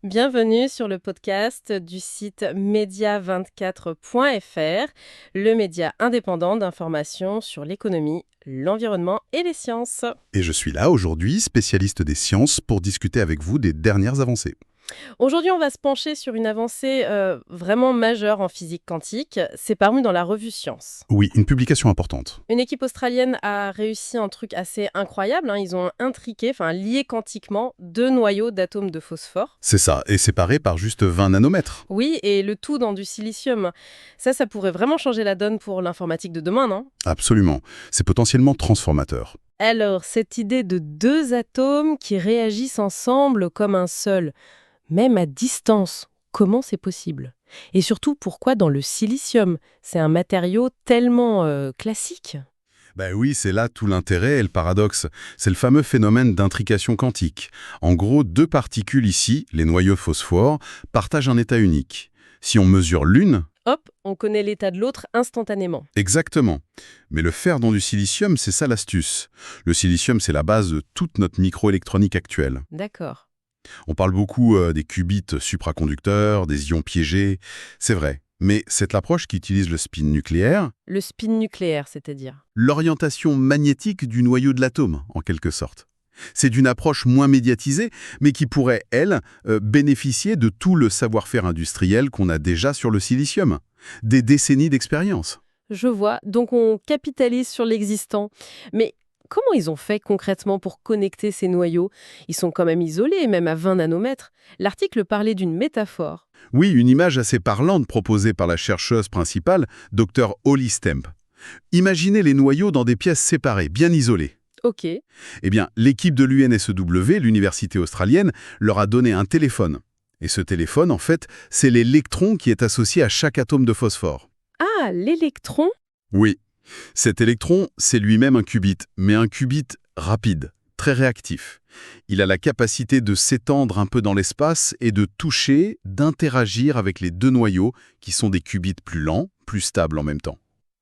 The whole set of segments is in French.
Bienvenue sur le podcast du site media24.fr, le média indépendant d'information sur l'économie, l'environnement et les sciences. Et je suis là aujourd'hui, spécialiste des sciences, pour discuter avec vous des dernières avancées. Aujourd'hui, on va se pencher sur une avancée vraiment majeure en physique quantique. C'est paru dans la revue Science. Oui, une publication importante. Une équipe australienne a réussi un truc assez incroyable, hein. Ils ont intriqué, lié quantiquement deux noyaux d'atomes de phosphore. C'est ça, et séparé par juste 20 nanomètres. Oui, et le tout dans du silicium. Ça pourrait vraiment changer la donne pour l'informatique de demain, non? Absolument. C'est potentiellement transformateur. Alors, cette idée de deux atomes qui réagissent ensemble comme un seul, même à distance, comment c'est possible? Et surtout, pourquoi dans le silicium? C'est un matériau tellement classique. Ben oui, c'est là tout l'intérêt et le paradoxe. C'est le fameux phénomène d'intrication quantique. En gros, deux particules ici, les noyaux de phosphore, partagent un état unique. Si on mesure l'une, Hop, on connaît l'état de l'autre instantanément. exactement. Mais le faire dans du silicium, c'est ça l'astuce. Le silicium, c'est la base de toute notre microélectronique actuelle. D'accord. On parle beaucoup des qubits supraconducteurs, des ions piégés, c'est vrai. Mais cette approche qui utilise le spin nucléaire, Le spin nucléaire, c'est-à-dire. l'orientation magnétique du noyau de l'atome, en quelque sorte. C'est d'une approche moins médiatisée, mais qui pourrait, elle, bénéficier de tout le savoir-faire industriel qu'on a déjà sur le silicium. Des décennies d'expérience. Je vois, donc on capitalise sur l'existant. Mais comment ils ont fait concrètement pour connecter ces noyaux? Ils sont quand même isolés, même à 20 nanomètres. L'article parlait d'une métaphore. Oui, une image assez parlante proposée par la chercheuse principale, Dr. Holly Stemp. Imaginez les noyaux dans des pièces séparées, bien isolées. Ok, Eh bien, l'équipe de l'UNSW, l'université australienne, leur a donné un téléphone. Et ce téléphone, en fait, c'est l'électron qui est associé à chaque atome de phosphore. ah, l'électron? Oui, cet électron, c'est lui-même un qubit, mais un qubit rapide, très réactif. Il a la capacité de s'étendre un peu dans l'espace et de toucher, d'interagir avec les deux noyaux, qui sont des qubits plus lents, plus stables en même temps.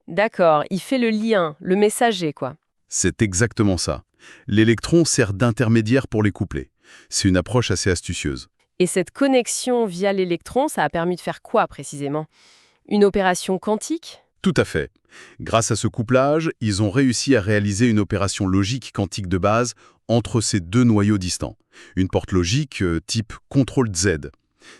D'accord, il fait le lien, le messager, quoi. C'est exactement ça. L'électron sert d'intermédiaire pour les coupler. C'est une approche assez astucieuse. Et cette connexion via l'électron, ça a permis de faire quoi précisément? Une opération quantique? Tout à fait. Grâce à ce couplage, ils ont réussi à réaliser une opération logique quantique de base entre ces deux noyaux distants. Une porte logique type CTRL-Z.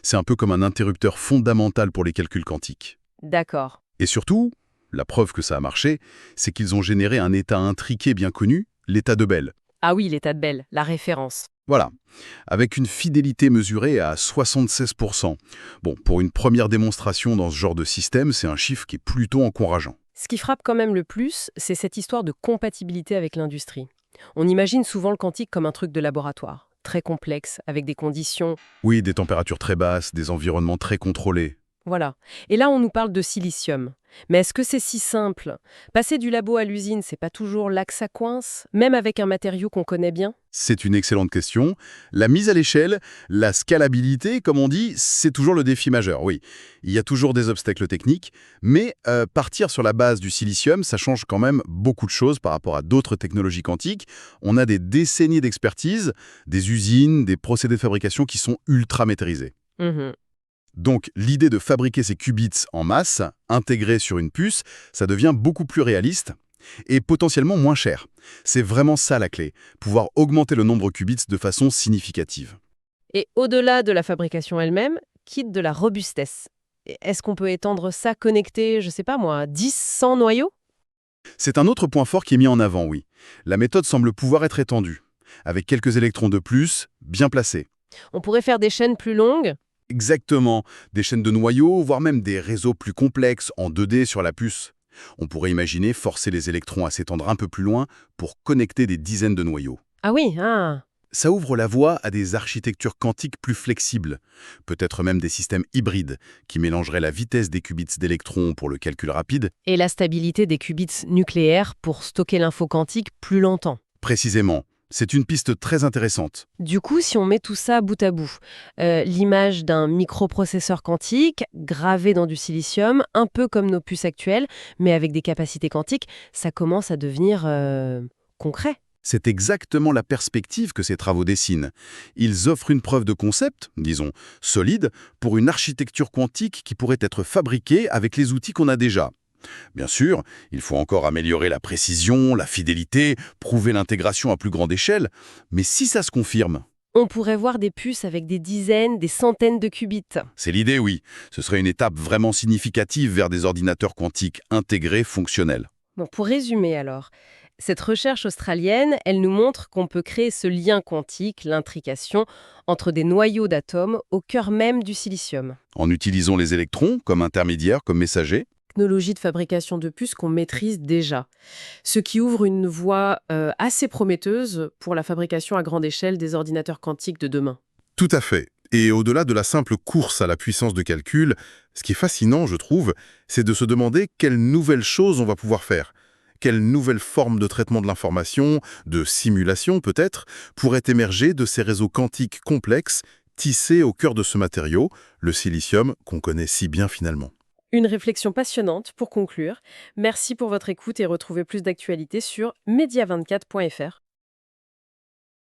C'est un peu comme un interrupteur fondamental pour les calculs quantiques. D'accord. Et surtout, la preuve que ça a marché, c'est qu'ils ont généré un état intriqué bien connu, l'état de Bell. Ah oui, l'état de Bell, la référence. Voilà, avec une fidélité mesurée à 76%. Bon, pour une première démonstration dans ce genre de système, c'est un chiffre qui est plutôt encourageant. Ce qui frappe quand même le plus, c'est cette histoire de compatibilité avec l'industrie. On imagine souvent le quantique comme un truc de laboratoire, très complexe, avec des conditions. Oui, des températures très basses, des environnements très contrôlés. Voilà. Et là, on nous parle de silicium. Mais est-ce que c'est si simple? Passer du labo à l'usine, c'est pas toujours là que ça coince, même avec un matériau qu'on connaît bien? C'est une excellente question. La mise à l'échelle, la scalabilité, comme on dit, c'est toujours le défi majeur, oui. Il y a toujours des obstacles techniques, mais partir sur la base du silicium, ça change quand même beaucoup de choses par rapport à d'autres technologies quantiques. On a des décennies d'expertise, des usines, des procédés de fabrication qui sont ultra maîtrisés. Mhm. Donc, l'idée de fabriquer ces qubits en masse, intégrés sur une puce, ça devient beaucoup plus réaliste et potentiellement moins cher. C'est vraiment ça la clé, pouvoir augmenter le nombre de qubits de façon significative. Et au-delà de la fabrication elle-même, quitte de la robustesse. Est-ce qu'on peut étendre ça connecté, je sais pas moi, à 10, 100 noyaux? C'est un autre point fort qui est mis en avant, oui. La méthode semble pouvoir être étendue, avec quelques électrons de plus, bien placés. On pourrait faire des chaînes plus longues? Exactement, des chaînes de noyaux, voire même des réseaux plus complexes en 2D sur la puce. On pourrait imaginer forcer les électrons à s'étendre un peu plus loin pour connecter des dizaines de noyaux. Ah oui, ah. Ça ouvre la voie à des architectures quantiques plus flexibles, peut-être même des systèmes hybrides qui mélangeraient la vitesse des qubits d'électrons pour le calcul rapide, Et la stabilité des qubits nucléaires pour stocker l'info quantique plus longtemps. précisément. C'est une piste très intéressante. Du coup, si on met tout ça bout à bout, l'image d'un microprocesseur quantique gravé dans du silicium, un peu comme nos puces actuelles, mais avec des capacités quantiques, ça commence à devenir concret. C'est exactement la perspective que ces travaux dessinent. Ils offrent une preuve de concept, disons, solide, pour une architecture quantique qui pourrait être fabriquée avec les outils qu'on a déjà. Bien sûr, il faut encore améliorer la précision, la fidélité, prouver l'intégration à plus grande échelle, mais si ça se confirme, On pourrait voir des puces avec des dizaines, des centaines de qubits. c'est l'idée, oui. Ce serait une étape vraiment significative vers des ordinateurs quantiques intégrés, fonctionnels. Bon, pour résumer alors, cette recherche australienne, elle nous montre qu'on peut créer ce lien quantique, l'intrication, entre des noyaux d'atomes au cœur même du silicium. En utilisant les électrons comme intermédiaires, comme messagers, Technologie de fabrication de puces qu'on maîtrise déjà, ce qui ouvre une voie assez prometteuse pour la fabrication à grande échelle des ordinateurs quantiques de demain. Tout à fait. Et au-delà de la simple course à la puissance de calcul, ce qui est fascinant, je trouve, c'est de se demander quelles nouvelles choses on va pouvoir faire. Quelles nouvelles formes de traitement de l'information, de simulation peut-être, pourraient émerger de ces réseaux quantiques complexes tissés au cœur de ce matériau, le silicium qu'on connaît si bien finalement. Une réflexion passionnante pour conclure. Merci pour votre écoute et retrouvez plus d'actualités sur media24.fr.